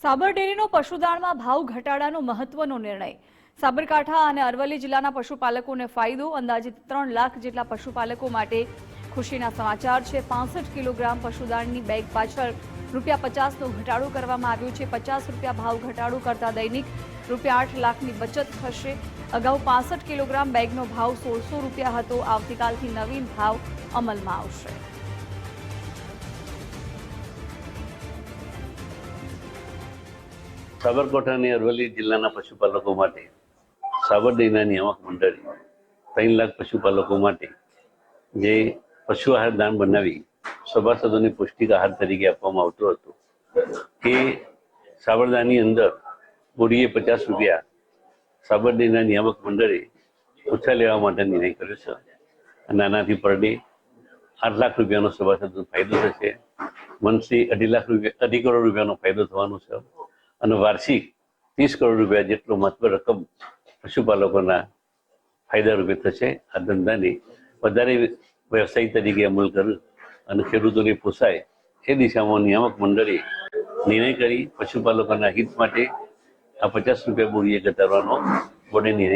સાબર ડેરીનો પશુદાણમાં ભાવ ઘટાડાનો મહત્વનો નિર્ણય. સાબરકાંઠા અને અરવલ્લી જિલ્લાના પશુપાલકોને ફાયદો. અંદાજિત 3 લાખ જેટલા પશુપાલકો માટે ખુશીના સમાચાર છે. 65 કિલોગ્રામ પશુદાણની બેગ પાછળ ₹50નો ઘટાડો કરવામાં આવ્યો છે. ₹50 ભાવ ઘટાડો કરતા દૈનિક ₹8 લાખની બચત થશે. અગાઉ 65 કિલોગ્રામ બેગનો ભાવ ₹1600 હતો. આવતીકાલથી નવીન ભાવ અમલમાં આવશે. સાબરકાંઠા અને અરવલ્લી જિલ્લાના પશુપાલકો માટે સાબર ડેરીના નિયામક મંડળે 3 લાખ પશુપાલકો માટે જે પશુ આહાર દાન બનાવી સભાસદોને પૌષ્ટિક આહાર તરીકે આપવામાં આવતો હતો કે સાબરદાની અંદર બોરીએ ₹50 સાબર ડેરીના નિયામક મંડળે ઓછા લેવા માટે નિર્ણય કર્યો છે. નાનાથી પર ડે ₹8 લાખનો સભાસદનો ફાયદો થશે. મંથલી ₹2.5 કરોડ રૂપિયાનો ફાયદો થવાનો છે અને વાર્ષિક ₹30 કરોડ જેટલો મહત્વ રકમ પશુપાલકોના ફાયદા રૂપે થશે. આ ધંધાને વધારે વ્યવસાય તરીકે અમલ કર્યો અને ખેડૂતોને પોસાય એ દિશામાં નિયામક મંડળે નિર્ણય કરી પશુપાલકોના હિત માટે આ ₹50 બોરીએ ઘટાડવાનો બોર્ડે નિર્ણય